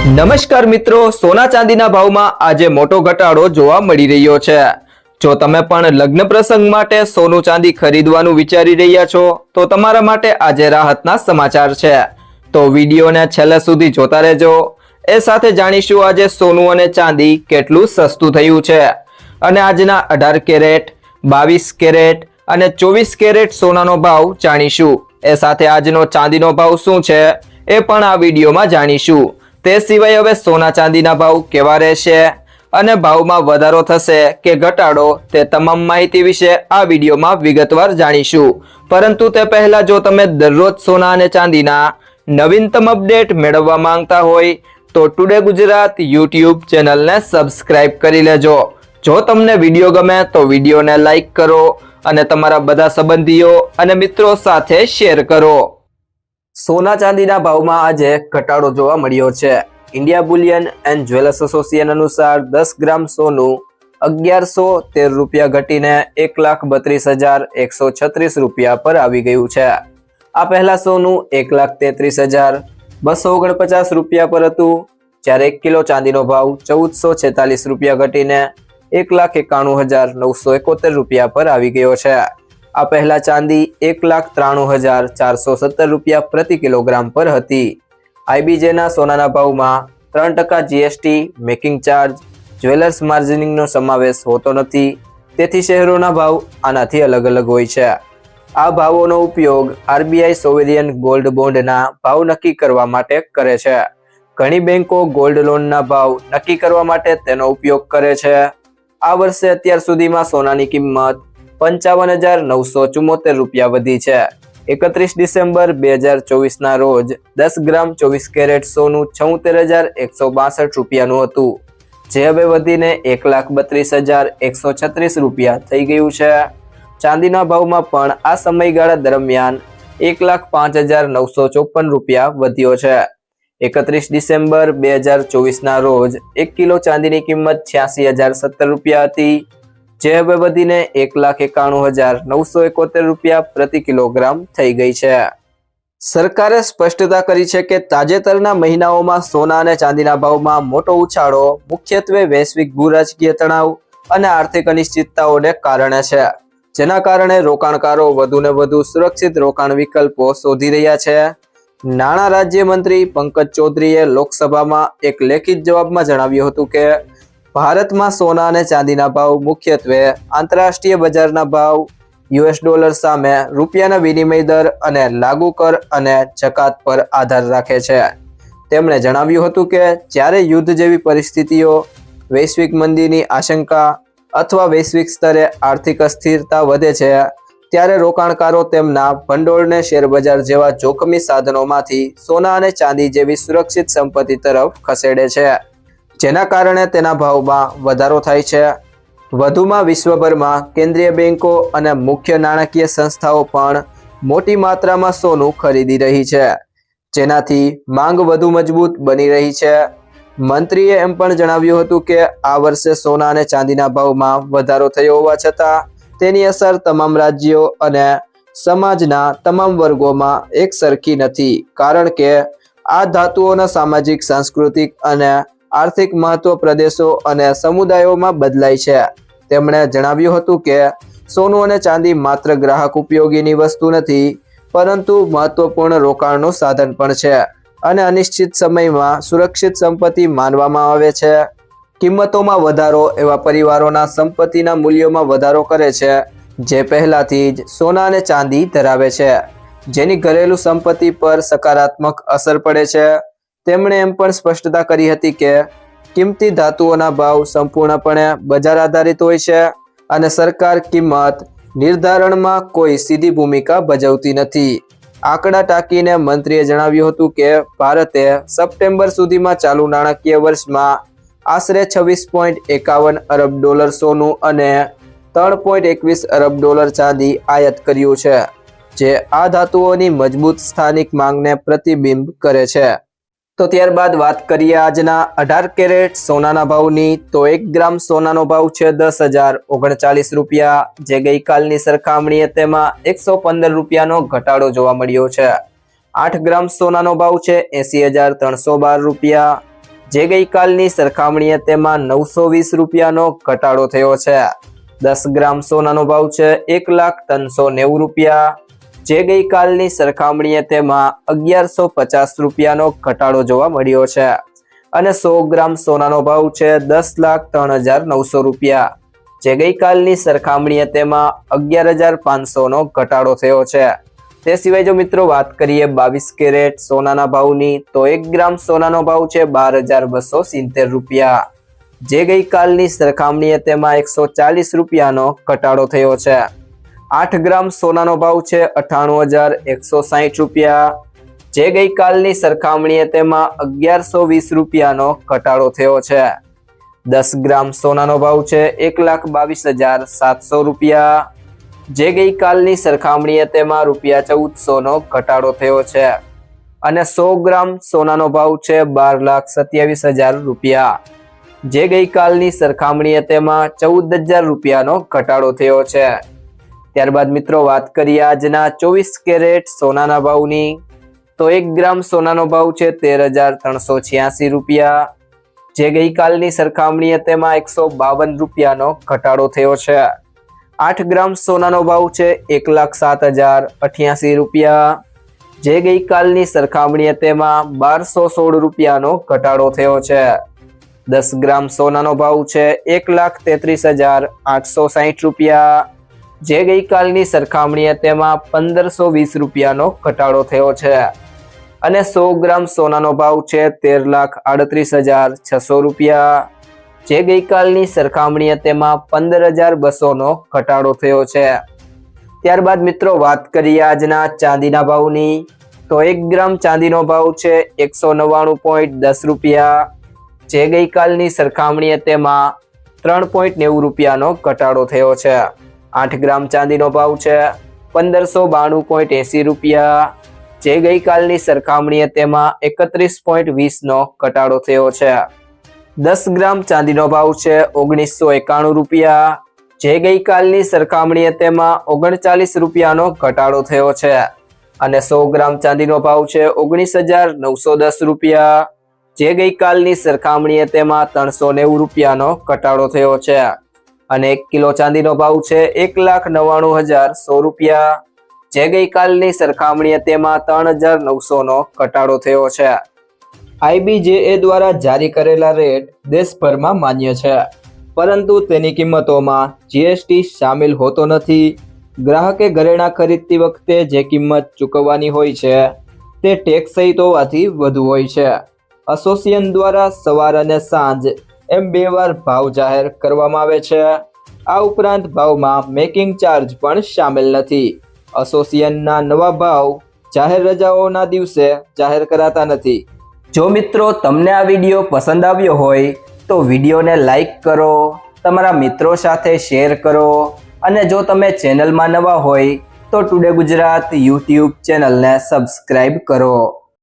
નમસ્કાર મિત્રો, સોના ચાંદીના ભાવમાં આજે મોટો ઘટાડો જોવા મળી રહ્યો છે। જો તમે પણ લગ્ન પ્રસંગ માટે સોનું ચાંદી ખરીદવાનું વિચારી રહ્યા છો તો તમારા માટે આજે રાહતના સમાચાર છે। તો વિડીયોને છેલ્લે સુધી જોતા રહેજો। એ સાથે જાણીશું આજે સોનું અને ચાંદી કેટલું સસ્તું થયું છે અને આજના 18 કેરેટ, 22 કેરેટ અને 24 કેરેટ સોનાનો ભાવ જાણીશું। એ સાથે આજનો ચાંદીનો ભાવ શું છે એ પણ આ વિડીયોમાં જાણીશું। તે સિવાય હવે સોના ચાંદીના ભાવ કેવા રહેશે અને ભાવમાં વધારો થશે કે ઘટાડો તે તમામ માહિતી વિશે આ વિડીયોમાં વિગતવાર જાણીશું। પરંતુ તે પહેલા જો તમે દરરોજ સોના અને ચાંદીના નવીનતમ અપડેટ મેળવવા માંગતા હોય તો ટુડે ગુજરાત YouTube ચેનલને સબસ્ક્રાઇબ કરી લેજો। જો તમને વિડીયો ગમે તો વિડીયોને લાઈક કરો અને તમારા બધા સંબંધીઓ અને મિત્રો સાથે શેર કરો। સોના ચાંદીના ભાવમાં આજે ઘટાડો જોવા મળ્યો છે। India Boolean and jewellers association અનુસાર 10 ગ્રામ સોનું 1113 રૂપિયા ઘટીને 1,32,136 રૂપિયા પર આવી ગયું છે। આ પહેલા સોનું 1,33,249 રૂપિયા પર હતું, જ્યારે 1 કિલો ચાંદીનો ભાવ 1,446 રૂપિયા ઘટીને 1,91,971 રૂપિયા પર આવી ગયો છે। આ પહેલા ચાંદી 1,93,417 રૂપિયા પ્રતિ કિલોગ્રામ પર હતી। આઈબીજેના સોનાના ભાવમાં 3% જીએસટી, મેકિંગ ચાર્જ, જ્વેલર્સ માર્જિનિંગનો સમાવેશ હોતો નથી, તેથી શહેરોના ભાવ આનાથી અલગ અલગ હોય છે। આ ભાવોનો ઉપયોગ આરબીઆઈ સોવેરિયન ગોલ્ડ બોન્ડના ભાવ નક્કી કરવા માટે કરે છે। ઘણી બેંકો ગોલ્ડ લોનના ભાવ નક્કી કરવા માટે તેનો ઉપયોગ કરે છે। આ વર્ષે અત્યાર સુધીમાં સોનાની કિંમત 55,974 રૂપિયા વધી છે। 31 ડિસેમ્બર 2024ના રોજ 10 ગ્રામ 24 કેરેટ સોનું 76,162 રૂપિયાનું હતું, જે હવે વધીને 1,32,136 રૂપિયા થઈ ગયું છે। ચાંદીના ભાવમાં પણ આ સમયગાળા દરમિયાન 1,05,954 રૂપિયા વધ્યો છે। 31 ડિસેમ્બર 2024ના રોજ 1 કિલો ચાંદીની કિંમત 86,017 રૂપિયા હતી, જે હવે વધીને 1,91,971 રૂપિયા પ્રતિ કિલોગ્રામ થઈ ગઈ છે। સરકારે સ્પષ્ટતા કરી છે કે તાજેતરના મહિનાઓમાં સોના અને ચાંદીના ભાવમાં મોટો ઉછાળો મુખ્યત્વે વૈશ્વિક ભૂરાજકીય તણાવ અને આર્થિક અનિશ્ચિતતાઓને કારણે છે, જેના કારણે રોકાણકારો વધુને વધુ સુરક્ષિત રોકાણ વિકલ્પો શોધી રહ્યા છે। નાણાં રાજ્યમંત્રી પંકજ ચૌધરીએ લોકસભામાં એક લેખિત જવાબમાં જણાવ્યું હતું કે ભારતમાં સોના અને ચાંદીના ભાવ મુખ્યત્વે આંતરરાષ્ટ્રીય બજારના ભાવ, યુએસ ડોલર સામે રૂપિયાના વિનિમય દર અને લાગુ કર અને જકાત પર આધાર રાખે છે। તેમણે જણાવ્યું હતું કે જ્યારે યુદ્ધ જેવી પરિસ્થિતિઓ, વૈશ્વિક મંદીની આશંકા અથવા વૈશ્વિક સ્તરે આર્થિક અસ્થિરતા વધે છે, ત્યારે રોકાણકારો તેમના ભંડોળને શેરબજાર જેવા જોખમી સાધનોમાંથી સોના અને ચાંદી જેવી સુરક્ષિત સંપત્તિ તરફ ખસેડે છે, જેના કારણે તેના ભાવમાં વધારો થાય છે। વધુમાં વિશ્વભરમાં કેન્દ્રીય બેંકો અને મુખ્ય નાણાકીય સંસ્થાઓ પણ મોટી માત્રામાં સોનું ખરીદી રહી છે, જેનાથી માંગ વધુ મજબૂત બની રહી છે। મંત્રીએ એમ પણ જણાવ્યું હતું કે આ વર્ષે સોના અને ચાંદીના ભાવમાં વધારો થયો હોવા છતાં તેની અસર તમામ રાજ્યો અને સમાજના તમામ વર્ગોમાં એક સરખી નથી, કારણ કે આ ધાતુઓના સામાજિક, સાંસ્કૃતિક અને આર્થિક મહત્વ પ્રદેશો અને સમુદાયોમાં બદલાય છે। તેમણે જણાવ્યું હતું કે સોનું અને ચાંદી માત્ર ગ્રાહક ઉપયોગીની વસ્તુ નથી, પરંતુ મહત્વપૂર્ણ રોકાણનું સાધન પણ છે અને અનિશ્ચિત સમયમાં સુરક્ષિત સંપત્તિ માનવામાં આવે છે। કિંમતોમાં વધારો એવા પરિવારોના સંપત્તિના મૂલ્યોમાં વધારો કરે છે જે પહેલાથી જ સોના અને ચાંદી ધરાવે છે, જેની ઘરેલું સંપત્તિ પર સકારાત્મક અસર પડે છે। તેમણે એમ પણ સ્પષ્ટતા કરી હતી કે કિંમતી ધાતુઓના ભાવ સંપૂર્ણપણે બજાર આધારિત હોય છે અને સરકાર કિંમત નિર્ધારણમાં કોઈ સીધી ભૂમિકા ભજવતી નથી। આંકડા ટાંકીને મંત્રીએ જણાવ્યું હતું કે ભારતે સપ્ટેમ્બર સુધીમાં ચાલુ નાણાકીય વર્ષમાં આશરે 26.51 અરબ ડોલર સોનું અને 3.21 અરબ ડોલર ચાંદી આયાત કર્યું છે, જે આ ધાતુઓની મજબૂત સ્થાનિક માંગને પ્રતિબિંબ કરે છે। તો ત્યારબાદ વાત કરીએ આજના 18 કેરેટ સોનાના ભાવની। તો 1 ગ્રામ સોનાનો ભાવ છે 10,039 રૂપિયા, જે ગઈકાલની સરખામણીએ તેમાં 115 રૂપિયાનો ઘટાડો જોવા મળ્યો છે। 8 ગ્રામ સોનાનો ભાવ છે 80,312 રૂપિયા, જે ગઈકાલની સરખામણીએ તેમાં 920 રૂપિયાનો ઘટાડો થયો છે. 10 ગ્રામ સોનાનો ભાવ છે 1,390,000 રૂપિયા, જે ગઈકાલની સરખામણીએ તેમાં 1150 રૂપિયાનો ઘટાડો જોવા મળ્યો છે. અને 100 ગ્રામ સોનાનો ભાવ છે 10,03,900 રૂપિયા, જે ગઈકાલની સરખામણીએ તેમાં 11,500નો ઘટાડો થયો છે. તે સિવાય જો મિત્રો વાત કરીએ 22 કેરેટ સોનાના ભાવની, તો 1 ગ્રામ સોનાનો ભાવ છે 12,270 રૂપિયા, જે ગઈકાલની સરખામણીએ તેમાં 140 રૂપિયાનો ઘટાડો થયો છે. 8 ગ્રામ સોનાનો ભાવ છે 98,160 રૂપિયા, જે ગઈકાલની સરખામણીએ તેમાં 1120 રૂપિયાનો ઘટાડો થયો છે. 10 ગ્રામ સોનાનો ભાવ છે 1,22,700 રૂપિયા, જે ગઈકાલની સરખામણીએ તેમાં ₹1,400નો ઘટાડો થયો છે. અને 100 ગ્રામ સોનાનો ભાવ છે 12,27,000 રૂપિયા, જે ગઈકાલની સરખામણીએ તેમાં 14,000 રૂપિયાનો ઘટાડો થયો છે. ત્યારબાદ મિત્રો વાત કરીએ આજના 24 કેરેટ સોનાના ભાવની, તો 1 ગ્રામ સોનાનો ભાવ છે 13,386 રૂપિયા, જે ગઈકાલની સરખામણીએ તેમાં 152 રૂપિયાનો ઘટાડો થયો છે. 8 ગ્રામ સોનાનો ભાવ છે 1,07,088 રૂપિયા, જે ગઈકાલની સરખામણીએ તેમાં 1,216 રૂપિયાનો ઘટાડો થયો છે. 10 ગ્રામ સોનાનો ભાવ છે 1,33,860 રૂપિયા, જે ગઈકાલની સરખામણીએ તેમાં 1,520 રૂપિયાનો ઘટાડો થયો છે. અને 100 ગ્રામ સોનાનો ભાવ છે 13,38,600 રૂપિયા, જે ગઈકાલની સરખામણીએ તેમાં 15,200નો ઘટાડો થયો છે. ત્યારબાદ મિત્રો વાત કરીએ આજના ચાંદીના ભાવની, તો 1 ગ્રામ ચાંદીનો ભાવ છે 199.10 રૂપિયા, જે ગઈકાલની સરખામણીએ તેમાં 3.90 રૂપિયાનો ઘટાડો થયો છે. 8 ગ્રામ ચાંદીનો ભાવ છે 1,592.80 રૂપિયા, જે ગઈકાલની સરખામણીએ તેમાં 31.20નો ઘટાડો થયો છે. 10 ગ્રામ ચાંદીનો ભાવ છે 1,991 રૂપિયા, જે ગઈકાલની સરખામણીએ તેમાં 39 રૂપિયાનો ઘટાડો થયો છે. અને 100 ગ્રામ ચાંદીનો ભાવ છે 19,910 રૂપિયા, જે ગઈકાલની સરખામણીએ તેમાં 390 રૂપિયાનો ઘટાડો થયો છે. અને 1 કિલો ચાંદીનો ભાવ છે 1,99,100 રૂપિયા, જે ગઈકાલની સરખામણીએ તેમાં 3,900નો ઘટાડો થયો છે. IBJA દ્વારા જારી કરેલા રેટ દેશભરમાં માન્ય છે, પરંતુ તેની કિંમતોમાં GST સામેલ હોતો નથી. ગ્રાહકે ઘરેણાં ખરીદતી વખતે જે કિંમત ચૂકવવાની હોય છે તે ટેક્સ સહિત હોવાથી વધુ હોય છે. એસોસિએશન દ્વારા સવાર અને સાંજ એમ 2 વાર ભાવ જાહેર કરવામાં આવે છે. આ ઉપરાંત ભાવમાં મેકિંગ ચાર્જ પણ સામેલ નથી. એસોસિએશનના નવા ભાવ જાહેર રજાઓના દિવસે જાહેર કરાતા નથી. જો મિત્રો તમને આ વિડીયો પસંદ આવ્યો હોય તો વિડીયોને લાઈક કરો, તમારા મિત્રો સાથે શેર કરો, અને જો તમે ચેનલમાં નવા હોય તો ટુડે ગુજરાત યુટ્યુબ ચેનલને સબસ્ક્રાઈબ કરો.